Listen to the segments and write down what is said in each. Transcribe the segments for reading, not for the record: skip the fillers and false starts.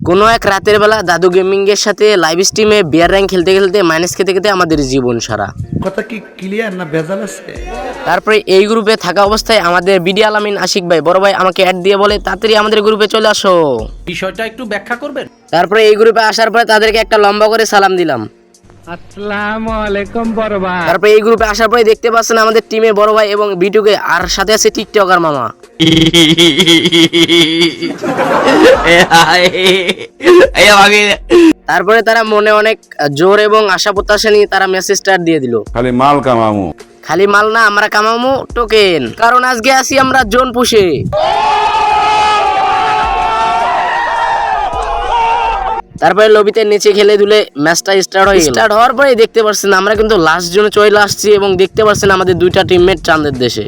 কোনো এক রাতের বেলা দাদু গেমিং এর সাথে লাইভ স্ট্রিমে বিয়ার র্যাঙ্ক খেলতে খেলতে মাইনাস খেতে খেতে আমাদের জীবন সারা কথা কি ক্লিয়ার না ভেজাল আছে? তারপরে এই গ্রুপে থাকা অবস্থায় আমাদের বিডি আলামিন আশিক ভাই বড় ভাই আমাকে অ্যাড দিয়ে বলে তাড়াতাড়ি আমাদের গ্রুপে চলে আসো। বিষয়টা একটু ব্যাখ্যা করবেন? তারপরে এই গ্রুপে আসার পরে তাদেরকে একটা লম্বা করে সালাম দিলাম। আসসালামু আলাইকুম বড় ভাই। তারপরে এই গ্রুপে আসার পরে দেখতে পাচ্ছেন আমাদের টিমে বড় ভাই এবং বিটুকে, আর সাথে আছে টিকটকার মামা। তারপরে তারা মনে অনেক জোর এবং আশা প্রত্যাশা নিয়ে তারা মেসেজ স্টার্ট দিয়ে দিল, খালি মাল কামামু। খালি মাল না, আমরা কামামু টোকেন, কারণ আজকে আসি আমরা জোন পুষে। তারপরে লবিতে নিচে খেলে দুলে ম্যাচটা স্টার্ট হয়ে গেল। স্টার্ট হওয়ার পরে দেখতে পাচ্ছেন আমরা কিন্তু লাস্ট জোনে চলে আসছি এবং দেখতে পাচ্ছেন আমাদের দুইটা টিমমেট চাঁদের দেশে।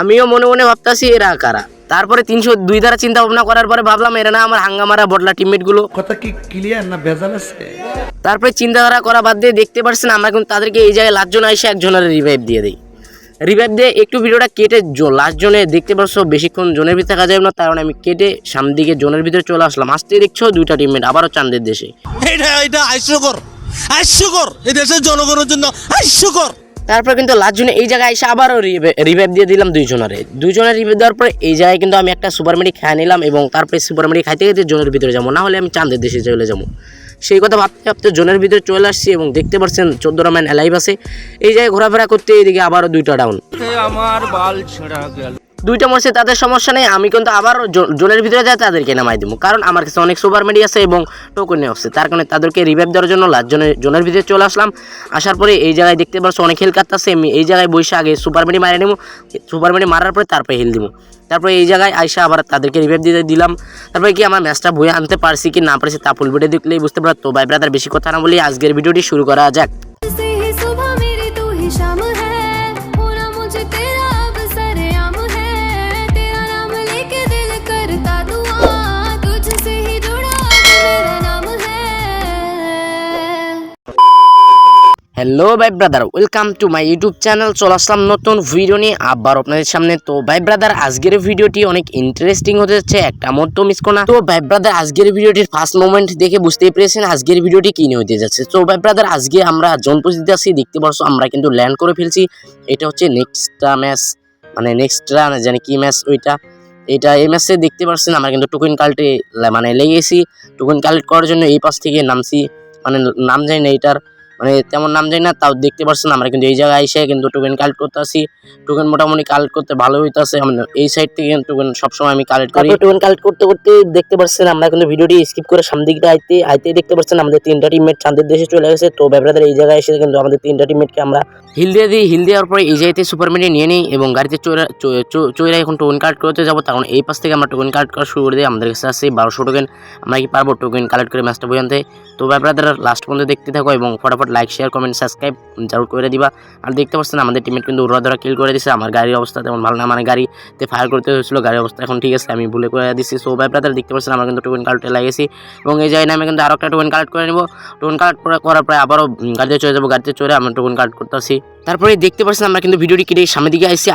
আমিও মনে মনে ভাবতাছি এরা কারা। তারপরে 302 দ্বারা চিন্তা ভাবনা করার পরে ভাবলাম এরা না আমার হাঙ্গামারা বটলা টিমমেট গুলো। কথা কি ক্লিয়ার না ভেজাল আছে? তারপরে চিন্তাধারা করা বাদ দিয়ে দেখতে পাচ্ছেন আমরা কিন্তু তাদেরকে এই জায়গায় লাস্ট জোনে এসে একজনের রিভাইভ দিয়ে দিই। রিভাইভ দিয়ে একটু ভিডিওটা কেটে লাস্ট জোনে দেখতে পাচ্ছ বেশিক্ষণ জোনের ভিতরে থাকা যাবে না, তার মানে আমি কেটে সামনের দিকে জোনের ভিতরে চলে আসলাম। আসতে দেখছো দুইটা টিমমেট আবারও চাঁদের দেশে। এটা হাস্যকর এই দেশের জনগণের জন্য হাস্যকর। তারপর কিন্তু লাস্ট জোনে এই জায়গায় এসে আবারও রিভাইভ দিয়ে দিলাম দুইজনের রিভাইভ দেওয়ার পরে এই জায়গায় কিন্তু আমি একটা সুপার মেডি খেয়ে নিলাম এবং তারপরে সুপার মেডি খাইতে খাইতে জোনের ভিতরে যাবো, না হলে আমি চাঁদের দেশে চলে যাবো। সেই কথা ভাবতে ভাবতে জোনের ভিতরে চলে আসছি এবং দেখতে পাচ্ছেন 14 ম্যান অ্যালাইভ আছে। এই জায়গায় ঘোরাফেরা করতে এইদিকে আবারও দুইটা ডাউন। আমার বাল ছেঁড়া গেল। দুইটা মরছে, তাদের সমস্যা নেই, আমি কিন্তু আবার জোনের ভিতরে যাই তাদেরকে নামাই দেবো, কারণ আমার কাছে অনেক সুপার মেডি আছে এবং টোকেন আছে। তার কারণে তাদেরকে রিভাইভ দেওয়ার জন্য জোনের ভিতরে চলে আসলাম। আসার পরে এই জায়গায় দেখতে পাচ্ছ অনেক হেল কাটতেছে। আমি এই জায়গায় বসে আগে সুপার মেডি মারে নেবো, সুপার মেডি মারার পরে তারপরে হেল দিব। তারপরে এই জায়গায় আইসা আবার তাদেরকে রিভাইভ দিয়ে দিলাম। তারপরে কি আমার ম্যাচটা বয়ে আনতে পারছি কি না পারছি তা ফুল ভিডিও দেখলেই বুঝতে পারো। তো ভাই ব্রাদার বেশি কথা না বলি আজকের ভিডিওটি শুরু করা যাক। হ্যালো ভাই brother, welcome to my YouTube channel. চলে আসলাম নতুন ভিডিও নিয়ে আবার আপনাদের সামনে। তো ভাই ব্রাদার আজকের ভিডিওটি অনেক ইন্টারেস্টিং হতে যাচ্ছে, একটা মতো মিস করো না। তো ভাই ব্রাদার আজকের ভিডিওটির ফার্স্ট মোমেন্ট দেখে বুঝতেই পেরেছেন আজকের ভিডিওটি কি নিয়ে হতে যাচ্ছে। তো ভাই ব্রাদার আজকে আমরা জোন পজিতে আছি, দেখতে পারছো আমরা কিন্তু ল্যান্ড করে ফেলছি। এটা হচ্ছে নেক্সট ম্যাচ, মানে নেক্সট না জানি কি ম্যাচ ওইটা। এই ম্যাচে দেখতে পাচ্ছেন আমরা কিন্তু টোকেন কালেক্টে মানে লেগেছি। টোকেন কালেক্ট করার জন্য এই পাশ থেকে নামছি, মানে নাম জানি না এটার, মানে তেমন নাম যাই না, তাও দেখতে পাচ্ছেন আমরা কিন্তু এই জায়গায় এসে কিন্তু টোকেন কালেক্ট করতে আসি। টোকেন মোটামুটি কালেক্ট করতে ভালো হইতেছে। এই সাইড থেকে টোকেন সবসময় আমি কালেক্ট করি। টোকেন কালেক্ট করতে করতে দেখতে পাচ্ছেন আমরা কিন্তু ভিডিওটি স্কিপ করে সামনের দিকটা আইতে দেখতে পাচ্ছেন আমাদের 3টা টিমমেট চাঁদের দেশে চলে গেছে। তো ব্যাপারদের এই জায়গায় এসে কিন্তু আমাদের 3টা টিমমেটকে আমরা হিল দিয়ে দিই। হিল দেওয়ার পরে এই জায়গাতে সুপার মেডি নিয়ে নিই এবং গাড়িতে চৈরা এখন টোকেন কালেক্ট করতে যাবো। তখন এই পাশ থেকে আমরা টোকেন কালেক্ট করা শুরু করে দিই। আমাদের কাছে আছে 1200 টোকেন। আমরা কি পারবো টোকেন কালেক্ট করে ম্যাচটা বই আনতে? তো ব্যাপারদের লাস্ট পর্যন্ত দেখতে থাকো এবং ফটাফট লাইক শেয়ার কমেন্ট সাবস্ক্রাইব জরুর করে দিবা। আর দেখতে পাচ্ছেন আমাদের টিমমেট কিন্তু উড়াধরা কিল করে দিচ্ছে। আমার গাড়ির অবস্থা তেমন ভালো না, মানে গাড়িতে ফায়ার করতে হয়েছিল, গাড়ির অবস্থা এখন ঠিক আছে, আমি ভুলে করে দিচ্ছি। সো ব্যাপারদের দেখতে পাচ্ছেন আমরা কিন্তু টোকেন কালেক্টে লাগিয়েছি এবং এই জায়গায় আমি কিন্তু আরও একটা টোকেন কালেক্ট করে নেবো। টোকেন কালেক্ট করার পরে আবারও গাড়িতে চলে যাবো, গাড়িতে চড়ে আমরা টোকেন কালেক্ট করতে আসি। তারপরে দেখতে পাচ্ছেন আমরা কিন্তু ভিডিওটি কেটে সামনের দিকে আসছি।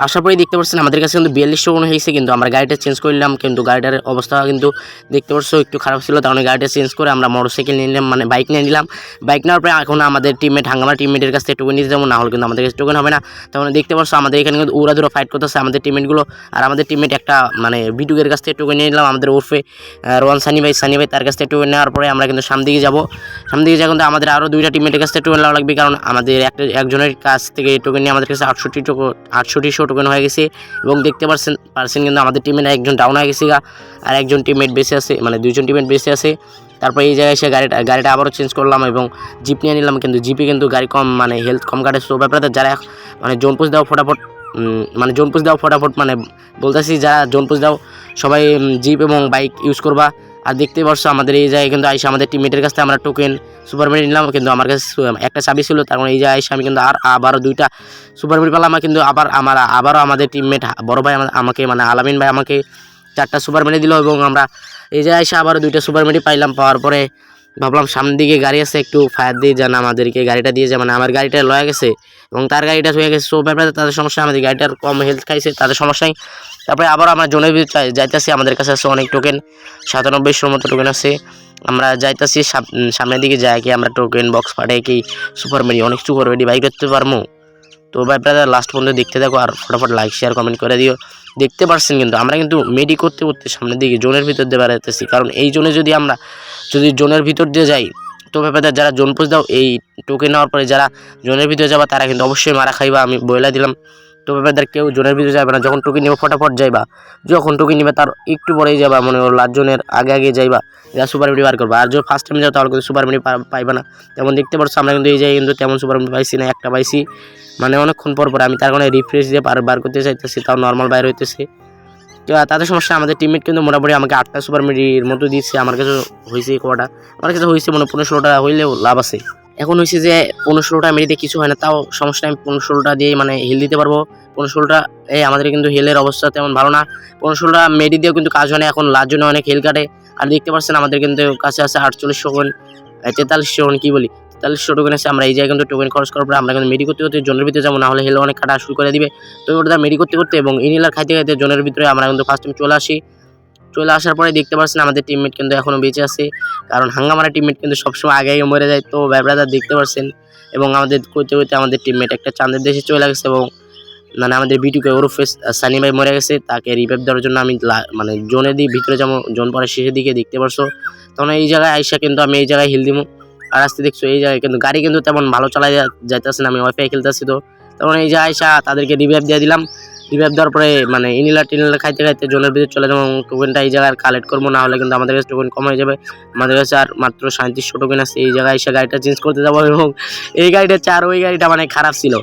আসার পরে দেখতে পাচ্ছেন আমাদের কাছে কিন্তু 4200 মনে হয়েছে, কিন্তু আমরা গাড়িটা চেঞ্জ করলাম। কিন্তু গাড়িটার অবস্থা কিন্তু দেখতে পাচ্ছ একটু খারাপ ছিল, তার গাড়িটা চেঞ্জ করে আমরা মোটরসাইকেল নিয়ে নিলাম, মানে বাইক নিয়ে নিলাম। বাইক নেওয়ার পরে এখন আমাদের টিমমেট হাঙ্গামা টিমমেটের কাছ থেকে টোকেন নিতে যাবো, না হলে কিন্তু আমাদের কাছে টোকেন হবে না। তখন দেখতে পাচ্ছ আমাদের এখানে কিন্তু উড়াধুরা ফাইট করতেছে আমাদের টিমমেটগুলো। আর আমাদের টিমমেট একটা মানে বিটুকের কাছ থেকে টোকেন নিয়ে নিলাম, আমাদের ওরফে রোহান সানি ভাই তার কাছ থেকে টোকেন নেওয়ার পরে আমরা কিন্তু সামনের দিকে যাবো। সামনের দিকে যা কিন্তু আমাদের আরও 2টা টিমমেটের কাছ থেকে টোকেন নেওয়া লাগবে, কারণ আমাদের একজনের কাছ থেকে টোকেন নিয়ে আমাদের কাছে 6800 টোকেন হয়ে গেছে। এবং দেখতে পাচ্ছেন কিন্তু আমাদের টিমের একজন ডাউন হয়ে গেছে আর একজন টিমমেট বেঁচে আছে, মানে 2জন টিমমেট বেঁচে আছে। তারপরে এই জায়গায় এসে গাড়িটা আবারও চেঞ্জ করলাম এবং জিপ নিয়ে নিলাম, কিন্তু জিপে কিন্তু গাড়ি কম, মানে হেলথ কম কাটে। সো ব্যাপারে যারা মানে জোন পুশ দাও ফটাফট, মানে জোন পুশ দাও ফটাফট, মানে বলতেছি যারা জোন পুশ দাও সবাই জিপ এবং বাইক ইউজ করবা। আর দেখতে পাচ্ছ আমাদের এই জায়গায় কিন্তু আইসা আমাদের টিমমেটের কাছ থেকে আমরা টোকেন সুপার মেডি নিলাম, কিন্তু আমার কাছে একটা চাবি ছিল। তার মানে এই জায়গায় এসে আমি কিন্তু আবারও 2টা সুপার মেডি পেলাম, কিন্তু আবারও আমাদের টিমমেট বড় ভাই আমাকে, মানে আলামিন ভাই আমাকে 4টা সুপার মেডি দিল এবং আমরা এই জায়গায় এসে আবারও 2টা সুপার মেডি পাইলাম। পাওয়ার পরে ভাবলাম সামনের দিকে গাড়ি আছে, একটু ফায়ার দিয়ে যান, আমাদেরকে গাড়িটা দিয়ে যায়, মানে আমার গাড়িটা লয়ে গেছে এবং তার গাড়িটা হয়ে গেছে। সো ব্যাপারে তাদের সমস্যা, আমাদের গাড়িটার কম হেলথ খাইছে, তাদের সমস্যাই। তারপরে আবার আমরা জোনের ভিতরে যাইতেছি, আমাদের কাছে আছে অনেক টোকেন, 9700 মতো টোকেন আছে। আমরা যাইতেছি সামনের দিকে যাই কি আমরা টোকেন বক্স পাঠাই কি সুপার মেডি, অনেক সুপার মেডি বাই করতে পারবো। তো ভাই ব্রাদার লাস্ট পর্যন্ত দেখতে থাকো আর ফটাফট লাইক শেয়ার কমেন্ট করে দিও। দেখতে পারছেন কিন্তু আমরা কিন্তু মেডি করতে করতে সামনের দিকে জোনের ভিতর দিয়ে বেড়াতেছি, কারণ এই জোনে যদি আমরা জোনের ভিতর দিয়ে যাই তো ব্যাপারটা যারা জোন পোস্ট দাও এই টোকেন নেওয়ার পরে যারা জোনের ভিতরে যাবা তারা কিন্তু অবশ্যই মারা খাইবা, আমি বলে দিলাম। তো ব্যাপারটা কেউ জোনের ভিতরে যাবে না, যখন টোকেন নেবে ফটাফট যাইবা, যখন টোকেন নেবে তার একটু পরেই যাবা, মনে করো লাস্ট জোনের আগে যাইবা, যা সুপার মিডি বার করবা। আর যদি ফার্স্ট টাইম যাও তাহলে কিন্তু সুপার মিডি পাইবা না। যেমন দেখতে পাচ্ছ আমরা কিন্তু এই জায়গায় কিন্তু তেমন সুপার মিডি পাইছি না, একটা পাইছি, মানে অনেকক্ষণ পর আমি তার কারণে রিফ্রেশ দিয়ে বার করতে চাইতেছি, তাও নর্মাল বাইর হইতেছে। তো তাদের সমস্যা, আমাদের টিমমেট কিন্তু মোটামুটি আমাকে 8টা সুপার মিডির মতো দিচ্ছে, আমার কাছে হয়েছে কটা, আমার কাছে হয়েছে মনে 15-16টা হইলেও লাভ আছে। এখন হয়েছে যে 15-16টা মেডিতে কিছু হয় না, তাও সমস্যা আমি 15-16টা দিয়ে মানে হিল দিতে পারবো। 15-16টা আমাদের কিন্তু হেলের অবস্থা তেমন ভালো না, 15-16টা মেডি দিয়েও কিন্তু কাজ হয় না, এখন লাস্ট জন্য অনেক হেল কাটে। আর দেখতে পাচ্ছেন আমাদের কিন্তু কাছে আছে 48 টোকেন, 43 টোকেন কি বলি 43 টোকেন আছে। আমরা এই জায়গায় কিন্তু টোকেন খরচ করার পরে আমরা কিন্তু মেডি করতে করতে জোনের ভিতরে যাবো, না হলে হেলে অনেক কাটা শুরু করে দিবে। তো ওটা মেডি করতে করতে এবং ইনহেলার খাইতে খাইতে জোনের ভিতরে আমরা কিন্তু ফার্স্ট টাইম চলে আসার পরে দেখতে পাচ্ছেন আমাদের টিমমেট কিন্তু এখনো বেঁচে আছে, কারণ হাঙ্গামারা টিমমেট কিন্তু সবসময় আগে মরে যায়। তো ব্যাপারটা দেখতে পাচ্ছেন, এবং আমাদের করতে করতে আমাদের টিমমেট একটা চাঁদের দেশে চলে গেছে, এবং মানে আমাদের বিটুকে ওরফে সানি ভাই মরে গেছে, তাকে রিভাইভ দেওয়ার জন্য আমি মানে জোনের দিকে ভিতরে যাবো, জোন পরে শেষের দিকে দেখতে পারছো। তখন এই জায়গায় আইসা কিন্তু আমি এই জায়গায় হিল দিব, আর আসতে দেখছো এই জায়গায় কিন্তু গাড়ি কিন্তু তেমন ভালো চালাই যাইতেছে না, আমি ওয়াইফাই খেলতেছি। তো তখন এই জায়গায় আইসা তাদেরকে রিভাইভ দিয়ে দিলাম, রিভাইভ দেওয়ার পরে মানে ইনহেলার খাইতে খাইতে জোনের ভিতরে চলে যাবো, টোকেনটা এই জায়গায় কালেক্ট করবো, না হলে কিন্তু আমাদের কাছে টোকেন কম হয়ে যাবে। আমাদের কাছে আর মাত্র 3700 টোকেন আছে। এই জায়গায় এসে গাড়িটা চেঞ্জ করতে যাবো, এবং এই গাড়িটা আর ওই গাড়িটা মানে খারাপ ছিল,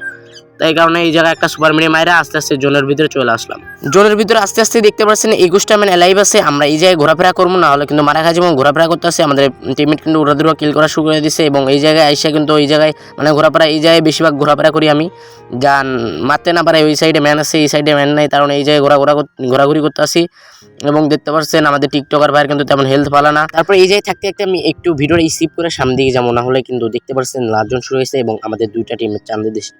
তাই কারণে এই জায়গায় একটা সুপার মিনি মাইরা আস্তে আস্তে জোনের ভিতরে চলে আসলাম। জোনের ভিতরে আস্তে আস্তে দেখতে পাচ্ছেন 21টা ম্যান অ্যালাইভ আছে, আমরা এই জায়গায় ঘোরাফেরা করবো, না হলে কিন্তু মারা খাচ্ছি এবং ঘোরাফেরা করতে আসছে। আমাদের টিমমেট কিন্তু উড়াদুরা কিল করা শুরু করে দিচ্ছে, এবং এই জায়গায় আইসা কিন্তু এই জায়গায় মানে ঘোরাফেরা, এই জায়গায় বেশিরভাগ ঘোরাফেরা করি আমি, যা মারতে না পারে ওই সাইডে ম্যান আছে, এই সাইডে ম্যান নাই, কারণ এই জায়গায় ঘোরাঘুরি করতে আসি। এবং দেখতে পাচ্ছেন আমাদের টিকটকার ভাইয়ের কিন্তু তেমন হেলথ ভালো না। তারপর এই জায়গায় থাকতে থাকতে আমি একটু ভিডিওটা স্কিপ করে সামনে দিকে যাবো, না হলে কিন্তু দেখতে পাচ্ছেন লাস্টজন শুরু হয়েছে, এবং আমাদের 2টা টিমের চাঁদের দেশে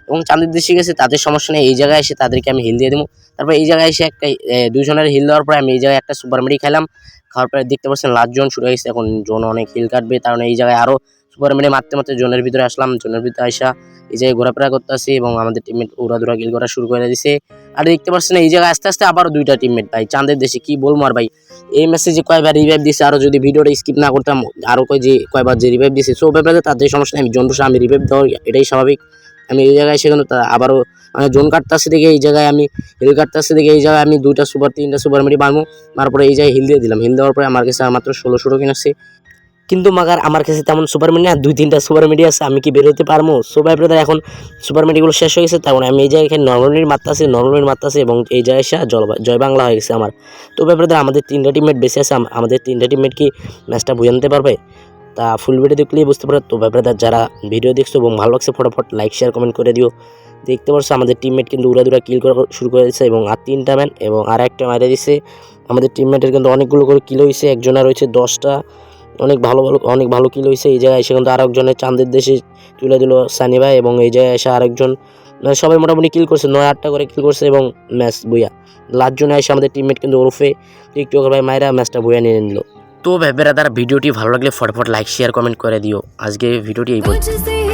এবং চাঁদের দেশে গেছে, তাদের সমস্যা নেই। এই জায়গায় এসে তাদেরকে আমি হিল দিয়ে দেবো। তারপর এই জায়গায় এসে একটা 2জনের হিল দেওয়ার পরে আমি এই জায়গায় একটা সুপার মেডি খেলাম, খাওয়ার পরে দেখতে পাচ্ছেন লাস্ট জোন শুরু হয়েছে, এখন জোন অনেক হিল কাটবে, কারণ এই জায়গায় আরও সুপার মেডি মারতে মারতে জোনের ভিতরে আসলাম। জোনের ভিতরে আসা এই জায়গায় ঘোরাফেরা করতে আসি, এবং আমাদের টিমমেট উড়াদুরা কিল করা শুরু করে দিছে। আর দেখতে পাচ্ছেন এই জায়গায় আস্তে আস্তে আবারও 2টা টিমমেট ভাই চাঁদের দেশে, কি বলবো আর ভাই, এই মেসেজে কয়বার রিভাইভ দিছে, আরও যদি ভিডিওটা স্কিপ না করতাম আরও কয়বার যে রিভাইভ দিছে। সো ব্যাপারে তাদের সমস্যা নেই, আমি জোন বসে আমি রিভাইভ দেওয়া এটাই স্বাভাবিক। আমি এই জায়গায় সেখানে আবারও মানে জোন কাটতেছে দেখে এই জায়গায় আমি হিল কাটতেছে দেখে এই জায়গায় আমি 3টা সুপার মেডি মারবো, তারপরে এই জায়গায় হিল দিয়ে দিলাম। হিল দেওয়ার পরে আমার কাছে মাত্র 1600 টোকেন আছে, কিন্তু মাগার আমার কাছে তেমন সুপার মেডি না, 2-3টা সুপার মেডি আছে, আমি কি বের হতে পারবো? সো ভাই ব্রাদার এখন সুপার মেডিগুলো শেষ হয়ে গেছে, তখন আমি এই জায়গায় নর্মাল মারতেছি, এবং এই জায়গায় জয় বাংলা হয়ে গেছে আমার। তো ভাই ব্রাদার আমাদের 3টা টিমমেট বেঁচে আছে, আমাদের 3টা টিমমেট কি ম্যাচটা বুঝে আনতে পারবে? তা ফুল ভিডিও দেখলেই বুঝতে পারো। তো ভাই ব্রাদার যারা ভিডিও দেখছো এবং ভালো লাগছে ফটাফট লাইক শেয়ার কমেন্ট করে দিও। দেখতে পাচ্ছ আমাদের টিমমেট কিন্তু উড়াদুরা কিল করা শুরু করে দিচ্ছে, এবং আর 3টা ম্যান এবং আর একটা মারা দিচ্ছে। আমাদের টিমমেটের কিন্তু অনেকগুলো করে কিল হয়েছে, একজনের রয়েছে 10টা, অনেক ভালো কিল হয়েছে। এই জায়গায় এসে কিন্তু আরেকজনের চাঁদের দেশে তুলে দিল সানি ভাই, এবং এই জায়গায় এসে আরেকজন, মানে সবাই মোটামুটি কিল করছে, 9-8টা করে কিল করছে, এবং ম্যাচ বুয়া লাস্ট জনে এসে আমাদের টিমমেট কিন্তু ওরফে টিকটকার ভাই মায়েরা ম্যাচটা বুয়া নিয়ে নিল। তো ভাই ব্রাদার ভিডিওটি ভালো লাগলে ফটাফট লাইক শেয়ার কমেন্ট করে দিও। আজকে ভিডিওটি এই পর্যন্ত।